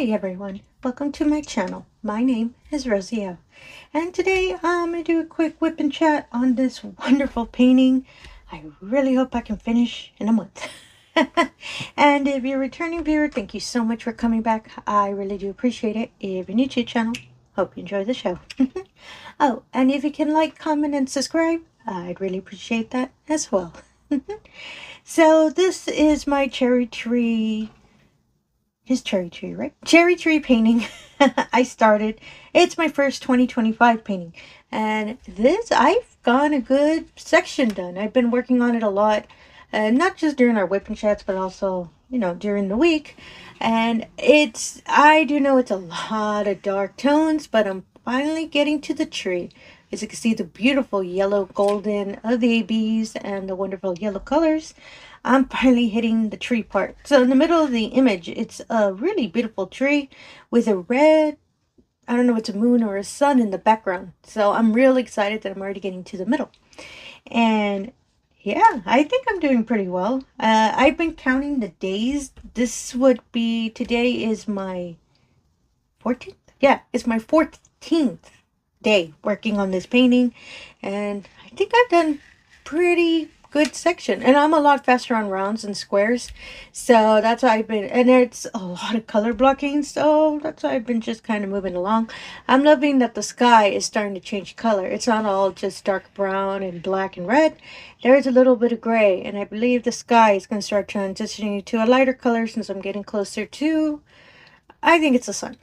Hi everyone, welcome to my channel. My name is Rosy O, and today I'm going to do a quick whip and chat on this wonderful painting. I really hope I can finish in a month. And if you're a returning viewer, thank you so much for coming back. I really do appreciate it. If you're new to the channel, hope you enjoy the show. Oh, and if you can like, comment, and subscribe, I'd really appreciate that as well. So this is my cherry tree. His cherry tree, right? Cherry tree painting. I started. It's my first 2025 painting. And this, I've gotten a good section done. I've been working on it a lot. Not just during our whip and chats, but also, during the week. And I do know it's a lot of dark tones, but I'm finally getting to the tree. As you can see, the beautiful yellow golden of the ABs and the wonderful yellow colors. I'm finally hitting the tree part. So in the middle of the image, it's a really beautiful tree with a red, I don't know if it's a moon or a sun in the background. So I'm really excited that I'm already getting to the middle. And yeah, I think I'm doing pretty well. I've been counting the days. Today is my 14th? Yeah, it's my 14th day working on this painting. And I think I've done pretty good section, and I'm a lot faster on rounds and squares, so that's why I've been, and it's a lot of color blocking, so that's why I've been just kind of moving along. I'm loving that the sky is starting to change color. It's not all just dark brown and black and red. There's a little bit of gray, and I believe the sky is going to start transitioning to a lighter color since I'm getting closer to, I think it's the sun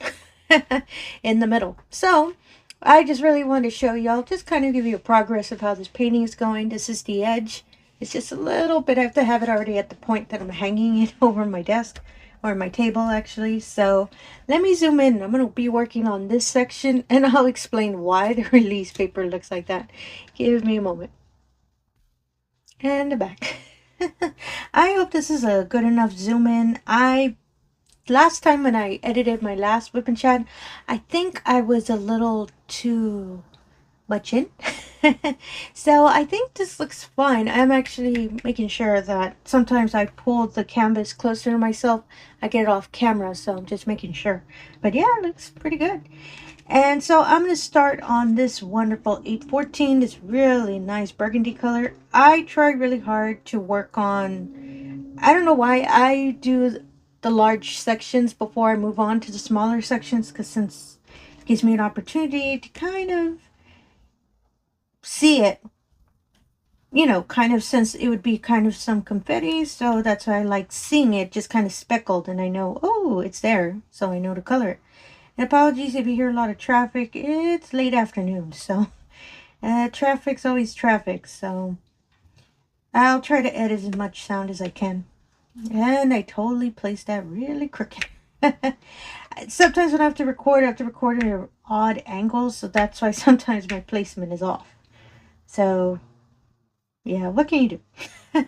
in the middle. So I just really wanted to show y'all, just kind of give you a progress of how this painting is going. This is the edge. It's just a little bit, I have to have it already at the point that I'm hanging it over my desk, or my table actually. So let me zoom in. I'm going to be working on this section, and I'll explain why the release paper looks like that. Give me a moment. And the back. I hope this is a good enough zoom in. Last time when I edited my last whip and chat, I think I was a little too much in. So I think this looks fine. I'm actually making sure that sometimes I pull the canvas closer to myself. I get it off camera, so I'm just making sure. But yeah, it looks pretty good. And so I'm going to start on this wonderful 814, this really nice burgundy color. I try really hard to work on, I don't know why I do the large sections before I move on to the smaller sections, because since it gives me an opportunity to kind of see it, kind of, since it would be kind of some confetti, so that's why I like seeing it just kind of speckled, and I know, oh, it's there, so I know to color it. And apologies if you hear a lot of traffic. It's late afternoon, so traffic's always traffic, so I'll try to edit as much sound as I can. And I totally placed that really crooked. Sometimes when I have to record at an odd angle, so that's why sometimes my placement is off. So yeah, what can you do?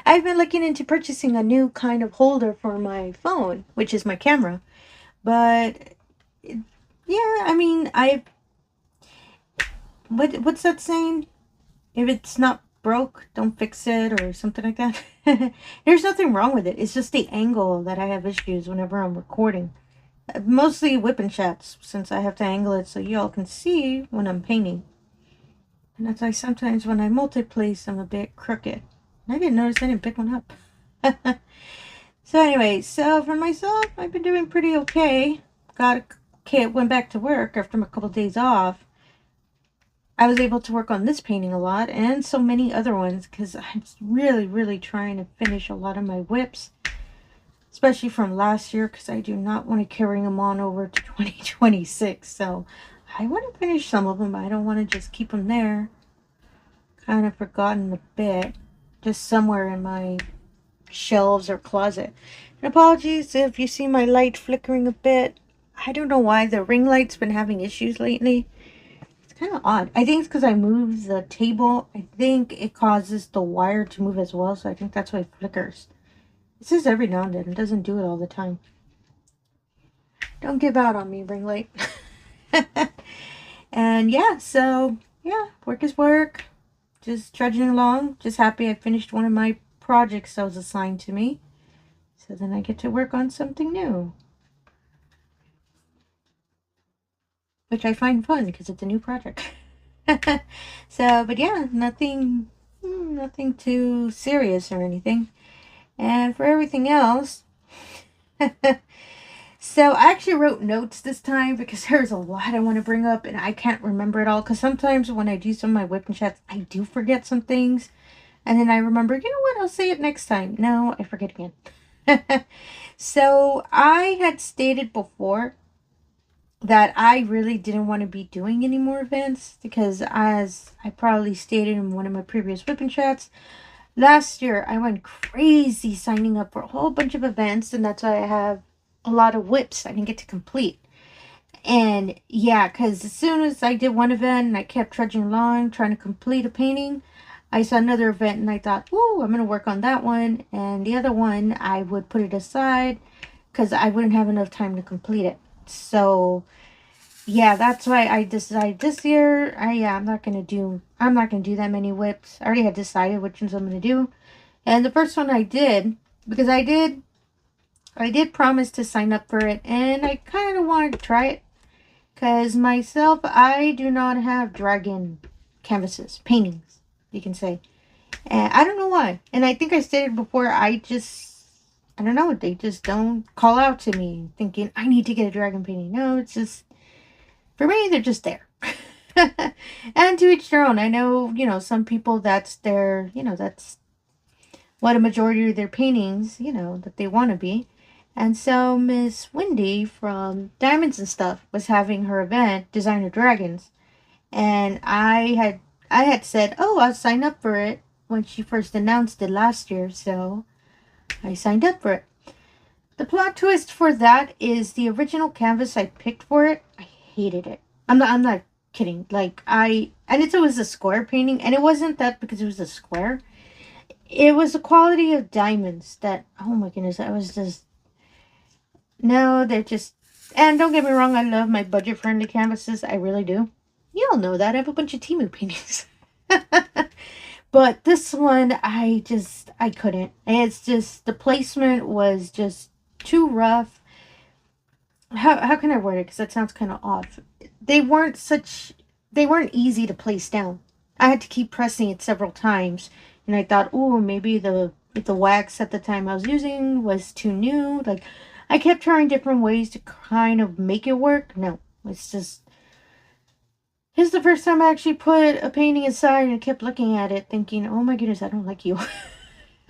I've been looking into purchasing a new kind of holder for my phone, which is my camera. But yeah, I mean, what's that saying? If it's not broke, don't fix it, or something like that. There's nothing wrong with it. It's just the angle that I have issues whenever I'm recording. Mostly whip and chats, since I have to angle it so y'all can see when I'm painting. And that's why sometimes when I multi-place, I'm a bit crooked. I didn't notice I didn't pick one up. So anyway, so for myself, I've been doing pretty okay. Went back to work after a couple of days off. I was able to work on this painting a lot, and so many other ones, because I'm really trying to finish a lot of my whips, especially from last year, because I do not want to carry them on over to 2026. So I want to finish some of them. I don't want to just keep them there, kind of forgotten a bit, just somewhere in my shelves or closet. And apologies if you see my light flickering a bit. I don't know why the ring light's been having issues lately. It's kind of odd. I think it's because I moved the table. I think it causes the wire to move as well, so I think that's why it flickers. It says every now and then. It doesn't do it all the time. Don't give out on me, ring light. And yeah, so yeah, work is work. Just trudging along. Just happy I finished one of my projects that was assigned to me. So then I get to work on something new. which I find fun because it's a new project. So, but yeah, nothing too serious or anything. And for everything else, so I actually wrote notes this time because there's a lot I want to bring up and I can't remember it all. Because sometimes when I do some of my whip and chats, I do forget some things. And then I remember, you know what, I'll say it next time. No, I forget again. So I had stated before that I really didn't want to be doing any more events. Because as I probably stated in one of my previous whip and chats, last year I went crazy signing up for a whole bunch of events. And that's why I have a lot of whips I didn't get to complete. And yeah, because as soon as I did one event and I kept trudging along trying to complete a painting, I saw another event and I thought, whoa, I'm going to work on that one. And the other one, I would put it aside because I wouldn't have enough time to complete it. So yeah, that's why I decided this year, I'm not going to do that many whips. I already had decided which ones I'm going to do. And the first one I did, because I did promise to sign up for it, and I kind of wanted to try it. Because myself, I do not have dragon canvases, paintings, you can say. And I don't know why. And I think I stated before, I don't know, they just don't call out to me thinking, I need to get a dragon painting. No, it's just, for me, they're just there. And to each their own. I know, some people, that's their, that's what a majority of their paintings, that they want to be. And so Miss Wendy from Diamonds and Stuff was having her event, Designer Dragons. And I had said, oh, I'll sign up for it when she first announced it last year. So I signed up for it. The plot twist for that is the original canvas I picked for it, I hated it. I'm not kidding. And it was a square painting. And it wasn't that because it was a square. It was the quality of diamonds that, oh my goodness, I was just... No, they're just... And don't get me wrong, I love my budget-friendly canvases. I really do. You all know that. I have a bunch of Temu paintings. But this one, I couldn't. It's just... The placement was just too rough. How can I word it? Because that sounds kind of off. They weren't easy to place down. I had to keep pressing it several times. And I thought, oh, maybe the wax at the time I was using was too new. I kept trying different ways to kind of make it work. No, it's just... This is the first time I actually put a painting aside and kept looking at it thinking, oh my goodness, I don't like you.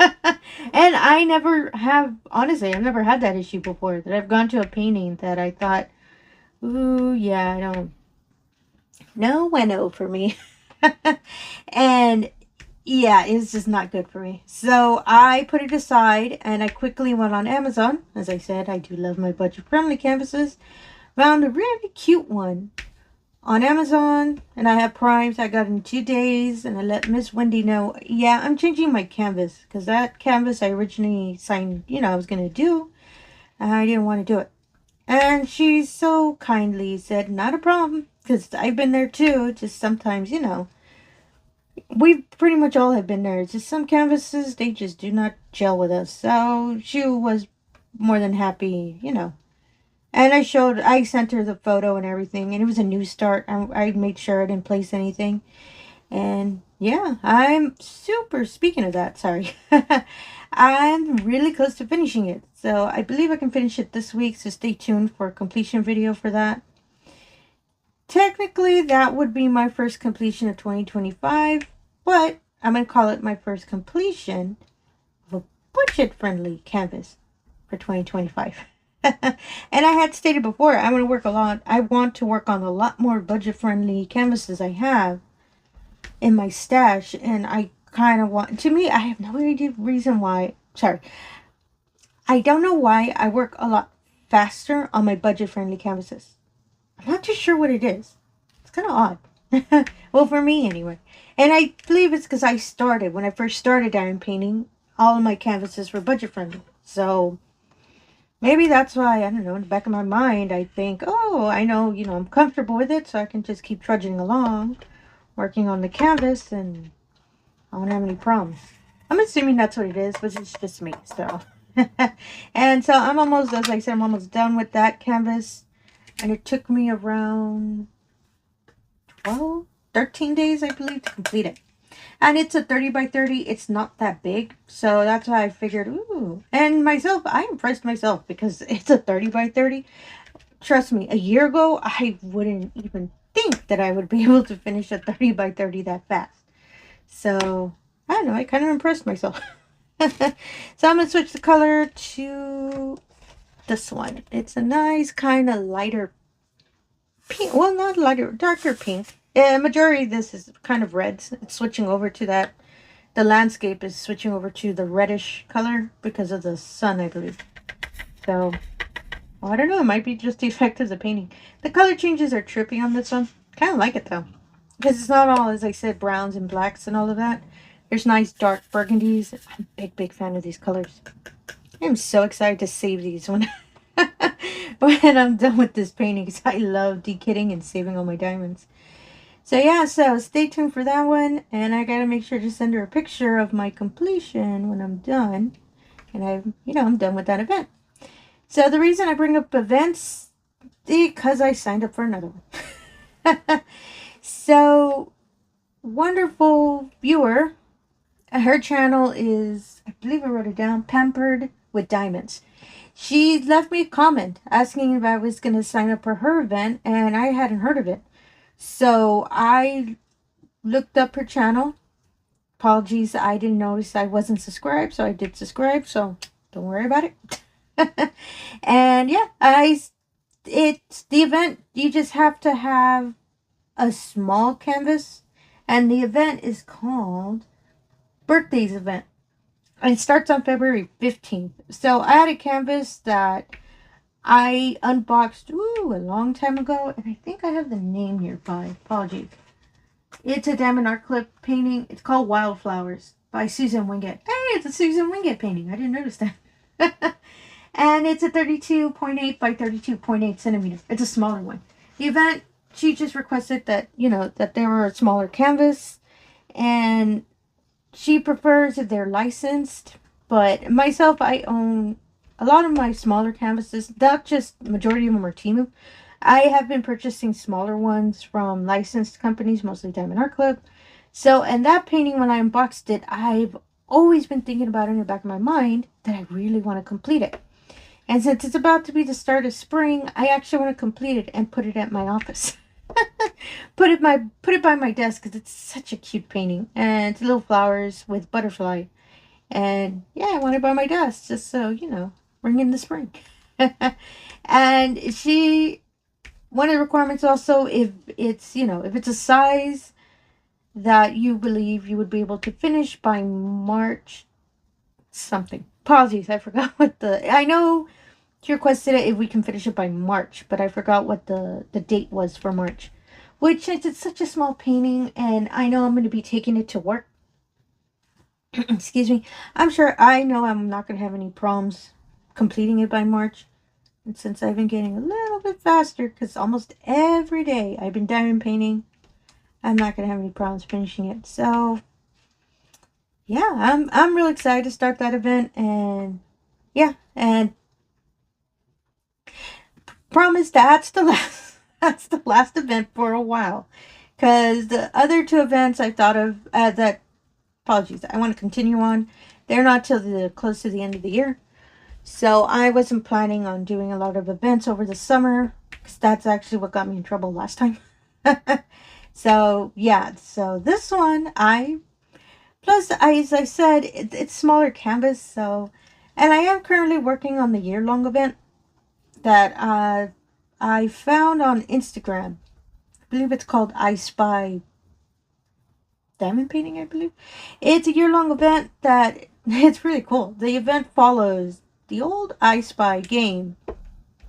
And I never have, honestly, I've never had that issue before. That I've gone to a painting that I thought, ooh, yeah, I don't... No bueno for me. And... yeah, it's just not good for me. So I put it aside and I quickly went on Amazon. As I said, I do love my budget-friendly canvases. Found a really cute one on Amazon. And I have Prime, so I got it in 2 days. And I let Miss Wendy know, yeah, I'm changing my canvas. Because that canvas I originally signed, I was going to do. I didn't want to do it. And she so kindly said, not a problem. Because I've been there too. Just sometimes, we pretty much all have been there. It's just some canvases, they just do not gel with us. So she was more than happy, And I sent her the photo and everything. And it was a new start. I made sure I didn't place anything. And yeah, I'm super, speaking of that, sorry. I'm really close to finishing it. So I believe I can finish it this week. So stay tuned for a completion video for that. Technically, that would be my first completion of 2025, but I'm going to call it my first completion of a budget-friendly canvas for 2025. And I had stated before, I want to work on a lot more budget-friendly canvases I have in my stash, and I kind of want, to me, I have no reason why, I don't know why I work a lot faster on my budget-friendly canvases. I'm not too sure what it is. It's kind of odd. Well, for me anyway. And I believe it's because when I first started diamond painting, all of my canvases were budget friendly. So maybe that's why, I don't know, in the back of my mind, I think, oh, I know, I'm comfortable with it, so I can just keep trudging along, working on the canvas, and I won't have any problems. I'm assuming that's what it is, but it's just me, so. And so I'm almost, as I said, I'm almost done with that canvas. And it took me around 13 days, I believe, to complete it. And it's a 30 by 30. It's not that big. So that's why I figured, ooh. And myself, I impressed myself because it's a 30 by 30. Trust me, a year ago, I wouldn't even think that I would be able to finish a 30 by 30 that fast. So, I don't know, I kind of impressed myself. So I'm going to switch the color to this one. It's a nice kind of lighter pink. Well, not lighter, darker pink. Majority of this is kind of reds. It's switching over to that. The landscape is switching over to the reddish color because of the sun, I believe. So, well, I don't know. It might be just the effect of the painting. The color changes are trippy on this one. Kind of like it, though. Because it's not all, as I said, browns and blacks and all of that. There's nice dark burgundies. I'm a big fan of these colors. I'm so excited to save these when I'm done with this painting. Because I love de-kitting and saving all my diamonds. So yeah, so stay tuned for that one. And I got to make sure to send her a picture of my completion when I'm done. And I'm done with that event. So the reason I bring up events, because I signed up for another one. So, wonderful viewer. Her channel is, I believe I wrote it down, Pampered with Diamonds. She left me a comment asking if I was going to sign up for her event, and I hadn't heard of it. So, I looked up her channel. Apologies, I didn't notice I wasn't subscribed, so I did subscribe, so don't worry about it. And yeah, it's the event. You just have to have a small canvas, and the event is called Birthdays Event. And it starts on February 15th. So I had a canvas that I unboxed a long time ago, and I think I have the name nearby. Apologies. It's a diamondartclub painting. It's called Wildflowers by Susan Wingate. Hey, it's a Susan Wingate painting. I didn't notice that. And it's a 32.8 by 32.8 centimeters. It's a smaller one. The event, she just requested that, that they were a smaller canvas. And she prefers if they're licensed. But myself, I own a lot of my smaller canvases. Not just, majority of them are Temu. I have been purchasing smaller ones from licensed companies, mostly diamondart. So, and that painting, when I unboxed it, I've always been thinking about it in the back of my mind that I really want to complete it. And since it's about to be the start of spring, I actually want to complete it and put it at my office. put it by my desk because it's such a cute painting. And it's little flowers with butterfly. And yeah, I want it by my desk just so, bring in the spring. And one of the requirements also, if it's a size that you believe you would be able to finish by March something. Apologies, I forgot I know she requested it if we can finish it by March, but I forgot what the date was for March. Which, it's such a small painting, and I know I'm going to be taking it to work. Excuse me. I know I'm not going to have any problems completing it by March. And since I've been getting a little bit faster, because almost every day I've been diamond painting, I'm not going to have any problems finishing it. So, yeah, I'm really excited to start that event. And, yeah, and promise that's the last event for a while. Because the other two events I thought of, apologies, I want to continue on. They're not till close to the end of the year. So I wasn't planning on doing a lot of events over the summer, because that's actually what got me in trouble last time. So yeah, so this one, as I said, it's smaller canvas. So, and I am currently working on the year-long event that I found on Instagram. I believe it's called I Spy Diamond Painting, I believe. It's a year-long event that, it's really cool. The event follows the old I Spy game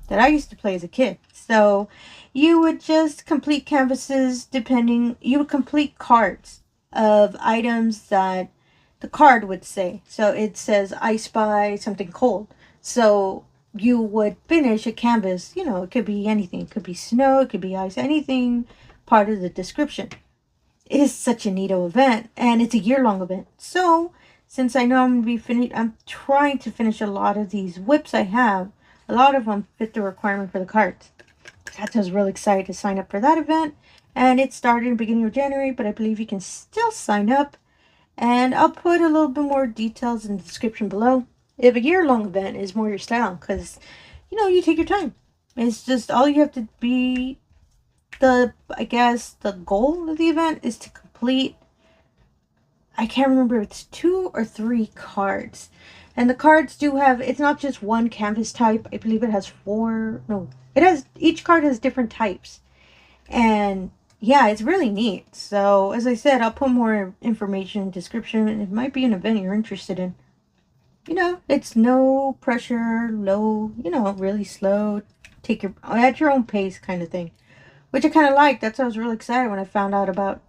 that I used to play as a kid. So you would just complete canvases you would complete cards of items that the card would say. So it says I spy something cold. So you would finish a canvas, it could be anything. It could be snow, it could be ice, anything part of the description. It is such a neato event, and it's a year-long event. So since I know I'm trying to finish a lot of these WIPs I have. A lot of them fit the requirement for the cards. I was really excited to sign up for that event. And it started in the beginning of January, but I believe you can still sign up. And I'll put a little bit more details in the description below. If a year-long event is more your style, because, you know, you take your time. It's just all you have to be, I guess, the goal of the event is to complete, I can't remember if it's 2 or 3 cards. And the cards do have, it's not just one canvas type. I believe it has 4, no, it has, each card has different types. And yeah, it's really neat. So as I said, I'll put more information in the description. It might be an event you're interested in. You know, it's no pressure, low, you know, really slow, take your, at your own pace kind of thing. Which I kind of like. That's why I was really excited when I found out about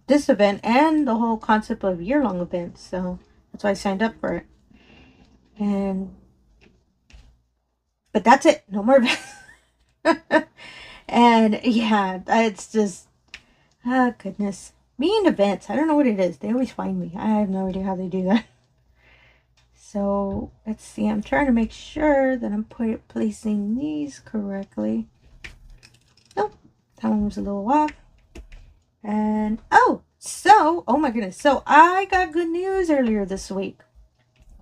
this event and the whole concept of year-long events. So that's why I signed up for it. But that's it. No more events. And yeah, it's just, oh goodness. Me and events, I don't know what it is. They always find me. I have no idea how they do that. So let's see. I'm trying to make sure that I'm placing these correctly. Nope, that one was a little off. And oh my goodness. So I got good news earlier this week.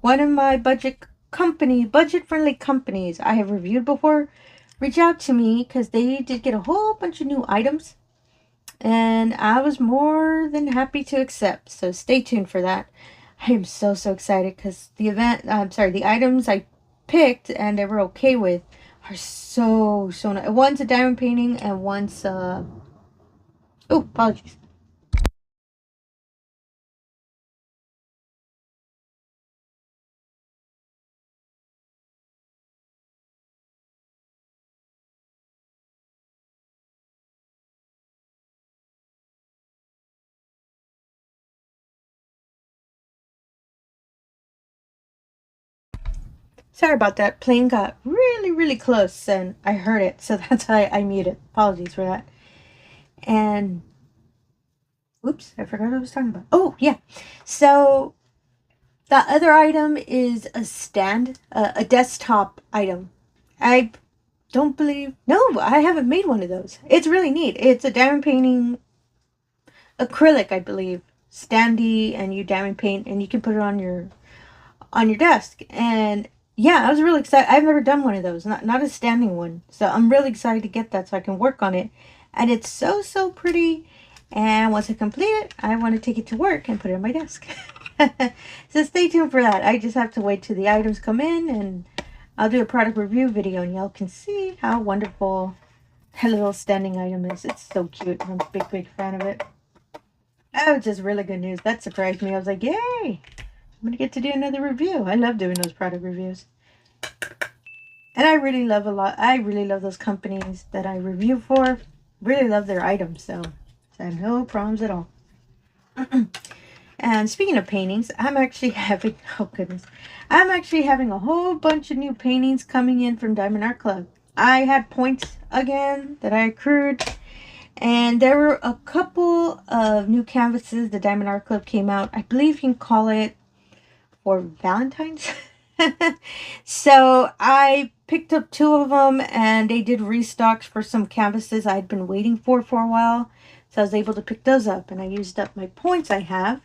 One of my budget-friendly companies I have reviewed before reached out to me because they did get a whole bunch of new items. And I was more than happy to accept. So stay tuned for that. I am so excited because the items I picked and they were okay with are so nice. One's a diamond painting and one's oh, apologies. Sorry about that. Plane got really close and I heard it. So that's why I muted. Apologies for that. And, oops, I forgot what I was talking about. Oh, yeah. So, the other item is a stand, a desktop item. I don't believe, no, I haven't made one of those. It's really neat. It's a diamond painting acrylic, I believe. Standy, and you diamond paint and you can put it on your desk. And yeah, I was really excited. I've never done one of those, not a standing one. So I'm really excited to get that so I can work on it. And it's so pretty. And once I complete it, I want to take it to work and put it on my desk. So stay tuned for that. I just have to wait till the items come in and I'll do a product review video and y'all can see how wonderful that little standing item is. It's so cute. I'm a big fan of it. That was just really good news. That surprised me. I was like, yay! I'm going to get to do another review. I love doing those product reviews. And I really love those companies that I review for. Really love their items. So I have no problems at all. And speaking of paintings, I'm actually having, oh goodness, I'm actually having a whole bunch of new paintings coming in from diamondartclub. I had points again that I accrued. And there were a couple of new canvases the diamondartclub came out. I believe you can call it for Valentine's. So I picked up 2 of them and they did restocks for some canvases I'd been waiting for a while. So I was able to pick those up and I used up my points I have.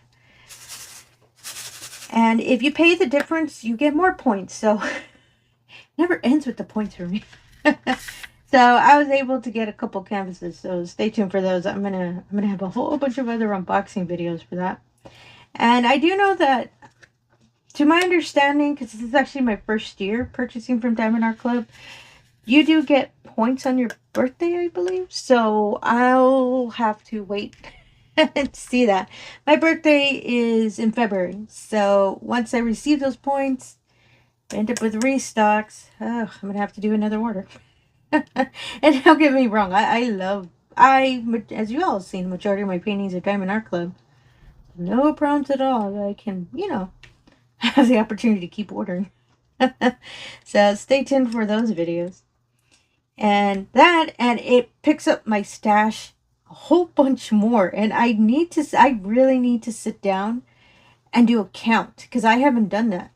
And if you pay the difference, you get more points. So it never ends with the points for me. So I was able to get a couple canvases. So stay tuned for those. I'm gonna have a whole bunch of other unboxing videos for that. And I do know that, to my understanding, because this is actually my first year purchasing from diamondartclub, you do get points on your birthday, I believe. So I'll have to wait and see that. My birthday is in February. So once I receive those points, end up with restocks, I'm going to have to do another order. And don't get me wrong, as you all have seen, the majority of my paintings are diamondartclub. No problems at all. I can, have the opportunity to keep ordering. So stay tuned for those videos. And it picks up my stash a whole bunch more. And I really need to sit down and do a count because I haven't done that.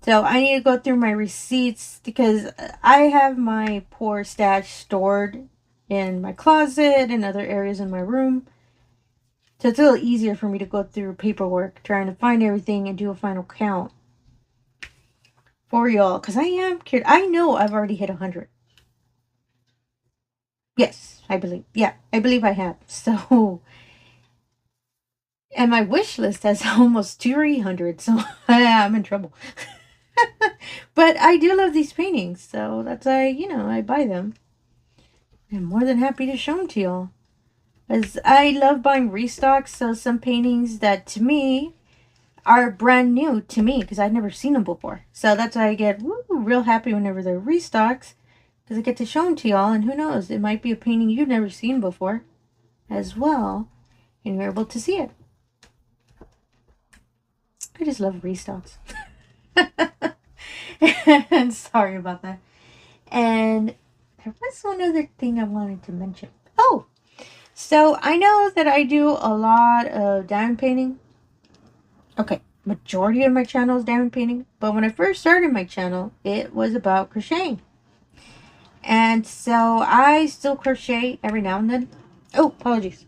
So I need to go through my receipts because I have my poor stash stored in my closet and other areas in my room. So it's a little easier for me to go through paperwork, trying to find everything and do a final count for y'all. Because I am curious. I know I've already hit 100. Yes, I believe. Yeah, I believe I have. So, and my wish list has almost 300. So I'm in trouble. But I do love these paintings. So that's why, I buy them. I'm more than happy to show them to y'all. As I love buying restocks, so some paintings that to me are brand new to me because I've never seen them before. So that's why I get real happy whenever they're restocks because I get to show them to y'all. And who knows, it might be a painting you've never seen before as well, and you're able to see it. I just love restocks. And sorry about that. And there was one other thing I wanted to mention. Oh, so I know that I do a lot of diamond painting. Okay, majority of my channel is diamond painting. But when I first started my channel, it was about crocheting. And so I still crochet every now and then. Oh, apologies.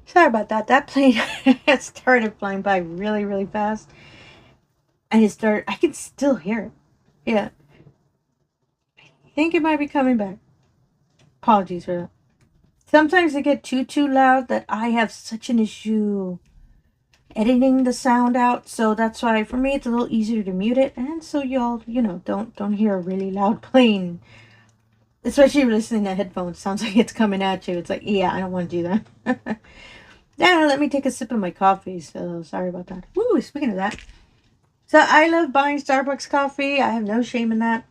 Sorry about that. That plane started flying by really, really fast. And I can still hear it. Yeah. I think it might be coming back. Apologies for that. Sometimes they get too loud that I have such an issue editing the sound out. So that's why for me it's a little easier to mute it. And so y'all, don't hear a really loud plane. Especially if you're listening to headphones. Sounds like it's coming at you. It's like, yeah, I don't want to do that. Now let me take a sip of my coffee. So sorry about that. Woo, speaking of that. So I love buying Starbucks coffee. I have no shame in that.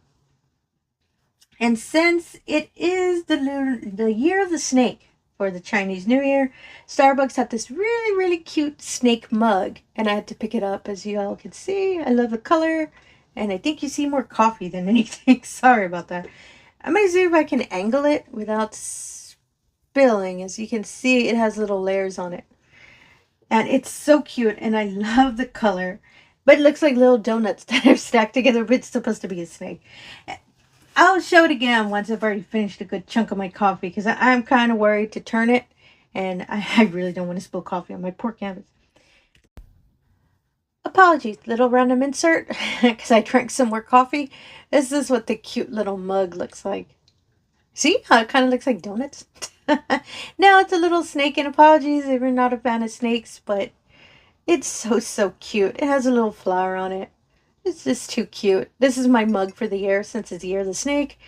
And since it is the year of the snake for the Chinese New Year, Starbucks had this really, really cute snake mug. And I had to pick it up, as you all can see. I love the color. And I think you see more coffee than anything. Sorry about that. I'm going to see if I can angle it without spilling. As you can see, it has little layers on it. And it's so cute. And I love the color. But it looks like little donuts that are stacked together. But it's supposed to be a snake. I'll show it again once I've already finished a good chunk of my coffee. Because I'm kind of worried to turn it. And I really don't want to spill coffee on my poor canvas. Apologies, little random insert. Because I drank some more coffee. This is what the cute little mug looks like. See how it kind of looks like donuts? Now it's a little snake, and apologies if you're not a fan of snakes, but it's so cute. It has a little flower on it. It's just too cute. This is my mug for the year since it's the year of the snake.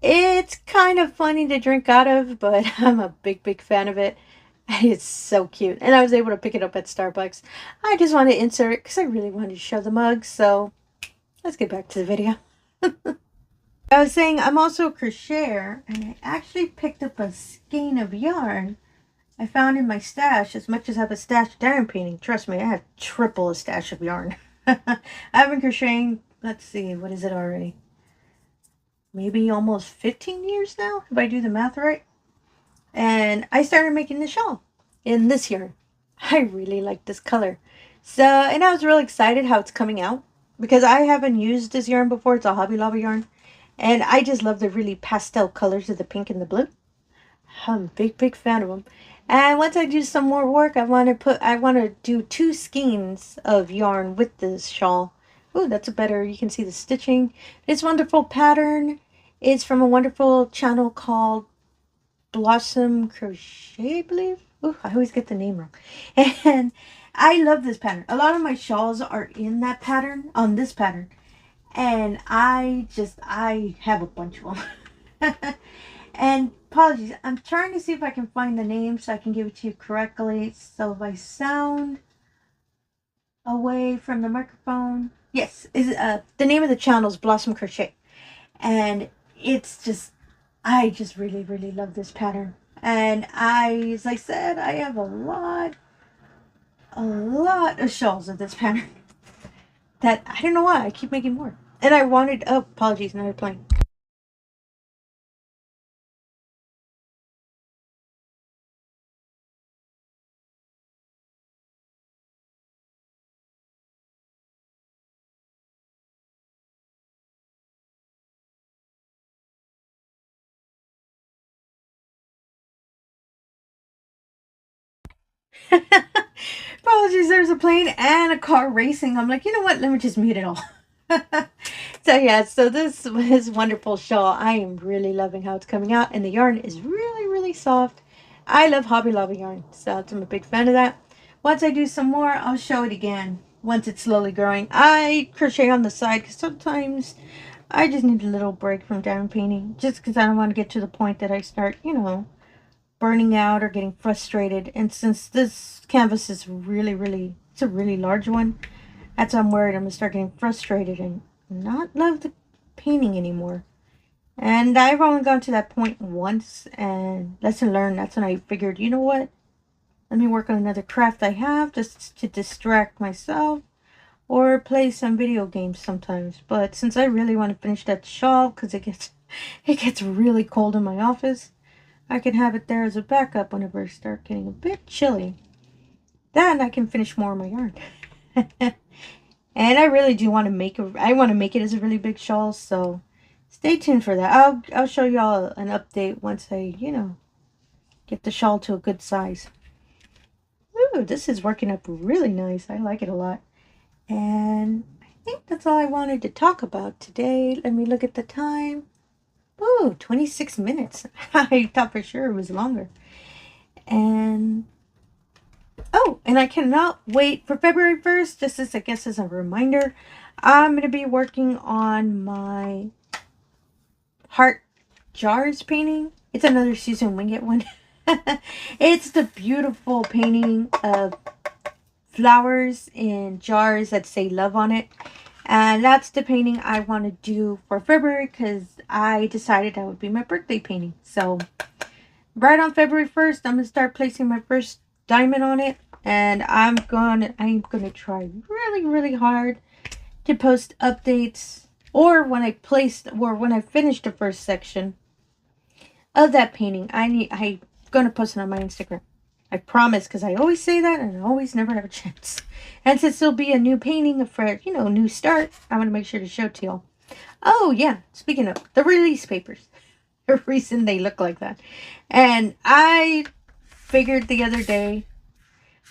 It's kind of funny to drink out of, but I'm a big fan of it. It's so cute. And I was able to pick it up at Starbucks. I just wanted to insert it because I really wanted to show the mug. So let's get back to the video. I was saying I'm also a crocheter, and I actually picked up a skein of yarn I found in my stash. As much as I have a stash of diamond painting, trust me, I have triple a stash of yarn. I've been crocheting, let's see, what is it already? Maybe almost 15 years now, if I do the math right. And I started making the shawl in this yarn. I really like this color. So, and I was really excited how it's coming out because I haven't used this yarn before. It's a Hobby Lobby yarn. And I just love the really pastel colors of the pink and the blue. I'm a big fan of them. And once I do some more work, I want to do 2 skeins of yarn with this shawl. Oh, that's a better, you can see the stitching. This wonderful pattern is from a wonderful channel called Blossom Crochet, I believe. Ooh, I always get the name wrong. And I love this pattern. A lot of my shawls are in that pattern, on this pattern. And I have a bunch of them. And apologies, I'm trying to see if I can find the name so I can give it to you correctly. So if I sound away from the microphone. Yes, the name of the channel is Blossom Crochet. And it's just, I just really, really love this pattern. And as I said, I have a lot of shawls of this pattern that I don't know why I keep making more. And I wanted, oh, apologies, another plane. Apologies, there's a plane and a car racing. I'm like, you know what? Let me just mute it all. So yeah, so this was wonderful shawl. I am really loving how it's coming out, and the yarn is really, really soft. I love Hobby Lobby yarn, so I'm a big fan of that. Once I do some more, I'll show it again once it's slowly growing. I crochet on the side because sometimes I just need a little break from diamond painting, just because I don't want to get to the point that I start, you know, burning out or getting frustrated. And since this canvas is really, really, it's a really large one, that's why I'm worried I'm going to start getting frustrated and not love the painting anymore. And I've only gone to that point once, and lesson learned. That's when I figured, you know what? Let me work on another craft I have just to distract myself or play some video games sometimes. But since I really want to finish that shawl because it gets really cold in my office, I can have it there as a backup whenever I start getting a bit chilly. Then I can finish more of my yarn. And I really do want to make it. I want to make it as a really big shawl, so stay tuned for that. I'll show y'all an update once I, you know, get the shawl to a good size. Ooh, this is working up really nice. I like it a lot. And I think that's all I wanted to talk about today. Let me look at the time. Ooh, 26 minutes. I thought for sure it was longer. And oh, and I cannot wait for February 1st. Just as, I guess, as a reminder, I'm going to be working on my heart jars painting. It's another Susan Wingate one. It's the beautiful painting of flowers in jars that say love on it. And that's the painting I want to do for February because I decided that would be my birthday painting. So right on February 1st, I'm going to start placing my first diamond on it. And I'm gonna try really, really hard to post updates, or when I finish the first section of that painting, I'm gonna post it on my Instagram. I promise, because I always say that and I always never have a chance. And since it'll be a new painting for, you know, new start, I want to make sure to show it to y'all. Oh yeah, speaking of the release papers, the reason they look like that. And I figured the other day,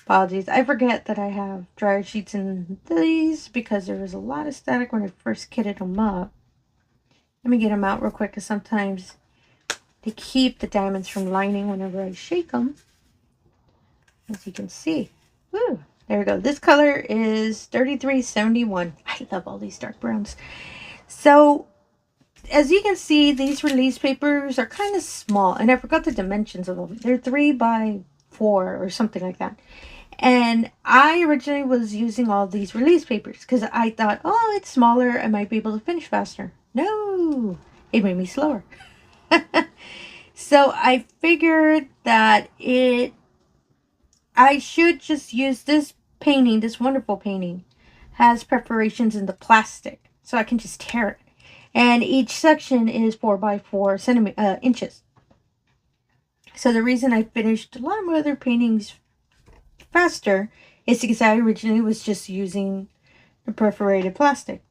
apologies, I forget that I have dryer sheets in these because there was a lot of static when I first kitted them up. Let me get them out real quick because sometimes they keep the diamonds from lining whenever I shake them. As you can see. Woo, there we go. This color is 3371. I love all these dark browns. So, as you can see, these release papers are kind of small. And I forgot the dimensions of them. They're 3 by 4 or something like that. And I originally was using all these release papers because I thought, oh, it's smaller. I might be able to finish faster. No, it made me slower. So I figured that I should just use this painting, this wonderful painting, has perforations in the plastic. So I can just tear it. And each section is 4 by 4 inches. So the reason I finished a lot of my other paintings faster is because I originally was just using the perforated plastic.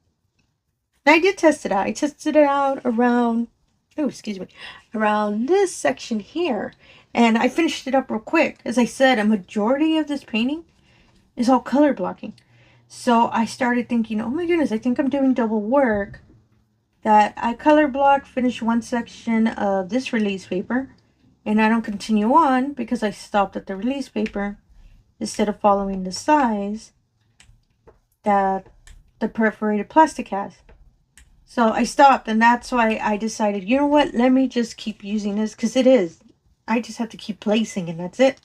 And I did test it out. I tested it out around, around this section here. And I finished it up real quick. As I said, a majority of this painting is all color blocking. So I started thinking, oh my goodness, I think I'm doing double work. That I color block, finish one section of this release paper, and I don't continue on because I stopped at the release paper instead of following the size that the perforated plastic has. So I stopped, and that's why I decided, you know what, let me just keep using this because it is. I just have to keep placing, and that's it.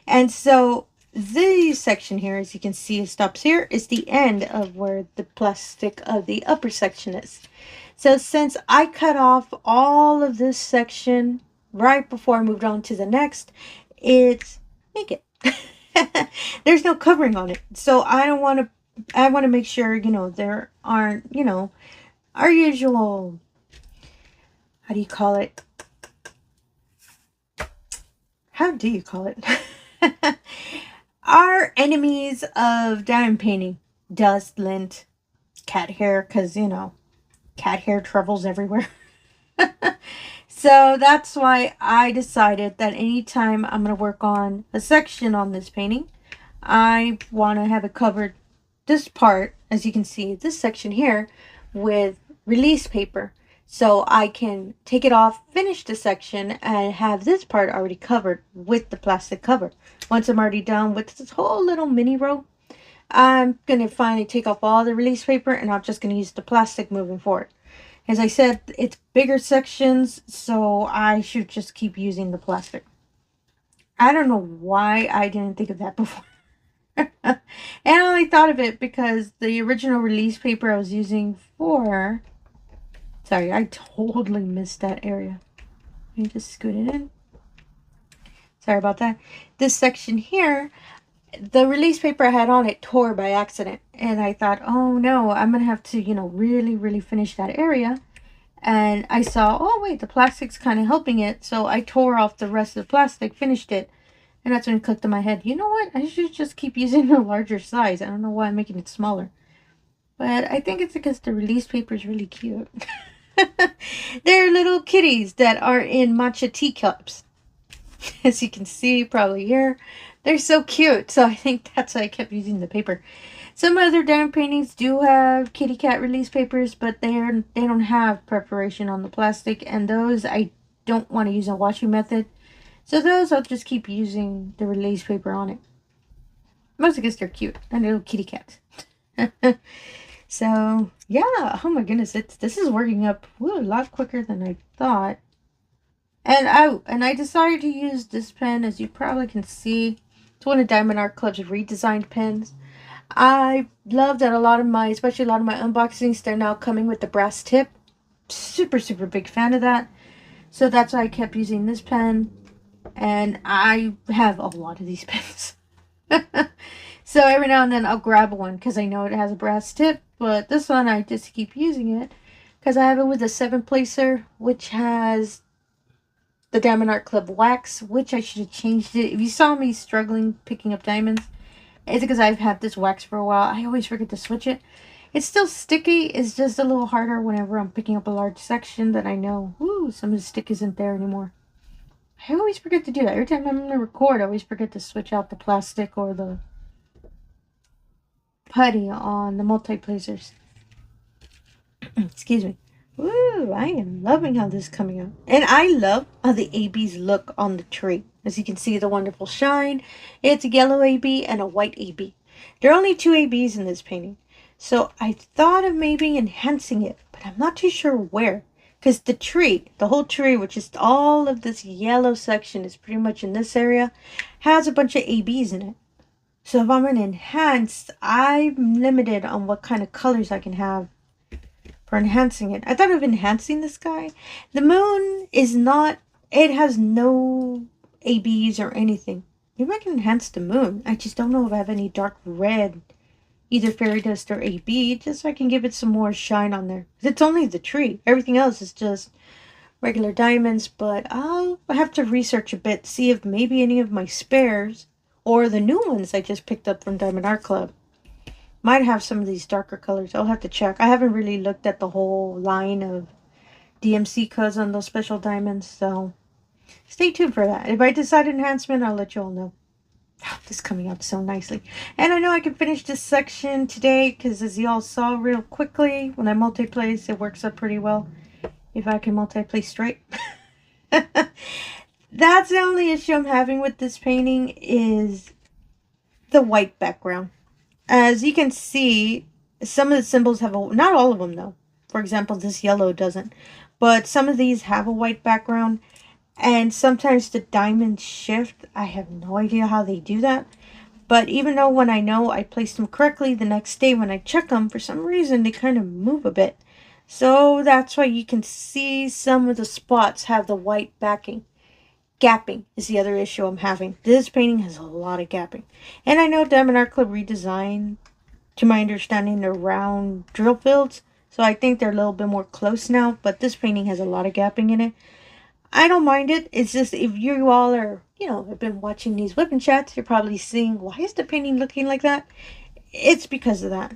And so this section here, as you can see, it stops here, is the end of where the plastic of the upper section is. So since I cut off all of this section right before I moved on to the next, it's naked. There's no covering on it. So I want to make sure, you know, there aren't, you know, our usual, how do you call it? How do you call it? Our enemies of diamond painting. Dust, lint, cat hair, because, you know, cat hair travels everywhere. So that's why I decided that anytime I'm going to work on a section on this painting, I want to have it covered, this part, as you can see, this section here, with release paper. So I can take it off, finish the section, and have this part already covered with the plastic cover. Once I'm already done with this whole little mini row, I'm going to finally take off all the release paper, and I'm just going to use the plastic moving forward. As I said, it's bigger sections, so I should just keep using the plastic. I don't know why I didn't think of that before. And I only thought of it because the original release paper I was using for... Sorry, I totally missed that area. Let me just scoot it in. Sorry about that. This section here, the release paper I had on it tore by accident. And I thought, oh no, I'm going to have to, you know, really finish that area. And I saw, oh wait, the plastic's kind of helping it. So I tore off the rest of the plastic, finished it. And that's when it clicked in my head, you know what? I should just keep using the larger size. I don't know why I'm making it smaller. But I think it's because the release paper is really cute. They're little kitties that are in matcha teacups. As you can see probably here. They're so cute. So I think that's why I kept using the paper. Some other diamond paintings do have kitty cat release papers, but they don't have preparation on the plastic. And those I don't want to use a washing method. So those I'll just keep using the release paper on it. Mostly because they're cute. And little kitty cats. So, yeah. Oh my goodness. This is working up a lot quicker than I thought. And I decided to use this pen, as you probably can see. It's one of Diamond Art Club's redesigned pens. I love that especially a lot of my unboxings, they're now coming with the brass tip. Super big fan of that. So that's why I kept using this pen. And I have a lot of these pens. So every now and then I'll grab one because I know it has a brass tip. But this one I just keep using it because I have it with a 7-placer, which has the Diamond Art Club wax, which I should have changed it. If you saw me struggling picking up diamonds, it's because I've had this wax for a while. I always forget to switch it. It's still sticky. It's just a little harder whenever I'm picking up a large section that I know, some of the stick isn't there anymore. I always forget to do that. Every time I'm going to record, I always forget to switch out the plastic or the putty on the multi-placers. Excuse me. Woo, I am loving how this is coming out. And I love how the ABs look on the tree. As you can see, the wonderful shine. It's a yellow AB and a white AB. There are only 2 ABs in this painting. So I thought of maybe enhancing it, but I'm not too sure where. Because the tree, the whole tree, which is all of this yellow section is pretty much in this area, has a bunch of ABs in it. So if I'm going to enhance, I'm limited on what kind of colors I can have for enhancing it. I thought of enhancing the sky. The moon is not, it has no ABs or anything. Maybe I can enhance the moon. I just don't know if I have any dark red, either fairy dust or AB, just so I can give it some more shine on there. It's only the tree. Everything else is just regular diamonds, but I'll have to research a bit, see if maybe any of my spares or the new ones I just picked up from Diamond Art Club might have some of these darker colors. I'll have to check. I haven't really looked at the whole line of DMC codes on those special diamonds, so stay tuned for that. If I decide enhancement, I'll let you all know. Oh, this is coming out so nicely. And I know I can finish this section today because, as you all saw real quickly, when I multi-place, it works up pretty well. If I can multi-place straight. That's the only issue I'm having with this painting is the white background. As you can see, some of the symbols have a... Not all of them, though. For example, this yellow doesn't. But some of these have a white background. And sometimes the diamonds shift. I have no idea how they do that. But even though when I know I placed them correctly, the next day when I check them, for some reason, they kind of move a bit. So that's why you can see some of the spots have the white backing. Gapping is the other issue I'm having. This painting has a lot of gapping. And I know diamondartclub redesigned, to my understanding, the round drill fields. So I think they're a little bit more close now. But this painting has a lot of gapping in it. I don't mind it. It's just if you all are, have been watching these whipping chats, you're probably seeing, why is the painting looking like that? It's because of that.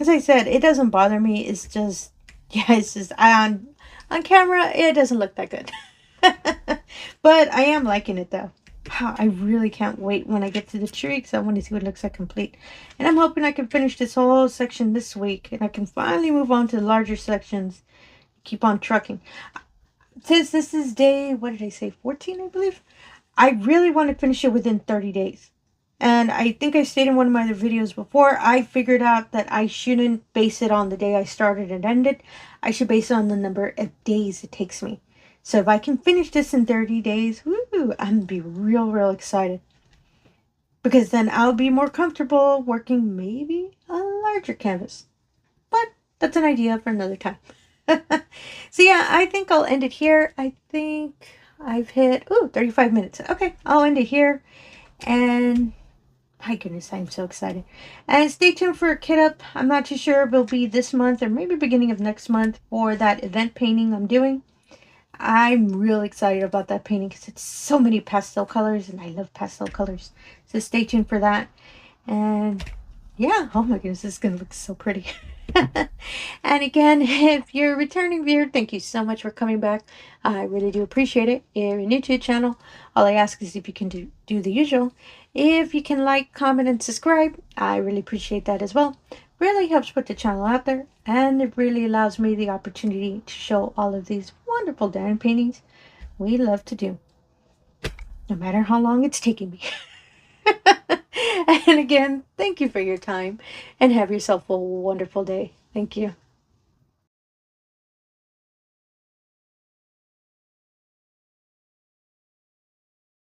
As I said, it doesn't bother me. It's just, it's just, on camera, it doesn't look that good. But I am liking it though. I really can't wait when I get to the tree because I want to see what it looks like complete. And I'm hoping I can finish this whole section this week and I can finally move on to the larger sections. Keep on trucking. Since this is day, what did I say, 14, I believe? I really want to finish it within 30 days. And I think I stated in one of my other videos before, I figured out that I shouldn't base it on the day I started and ended. I should base it on the number of days it takes me. So if I can finish this in 30 days, woo, I'm going to be real excited. Because then I'll be more comfortable working maybe a larger canvas. But that's an idea for another time. So yeah, I think I'll end it here. I think I've hit 35 minutes. Okay, I'll end it here. And my goodness, I'm so excited. And stay tuned for a kit up. I'm not too sure if it'll be this month or maybe beginning of next month for that event painting I'm doing. I'm really excited about that painting because it's so many pastel colors and I love pastel colors. So stay tuned for that. And yeah, oh my goodness, this is going to look so pretty. And again, if you're a returning viewer, thank you so much for coming back. I really do appreciate it. If you're new to the channel, all I ask is if you can do the usual. If you can like, comment, and subscribe, I really appreciate that as well. Really helps put the channel out there, and it really allows me the opportunity to show all of these wonderful diamond paintings we love to do, no matter how long it's taking me. And again, thank you for your time and have yourself a wonderful day. Thank you.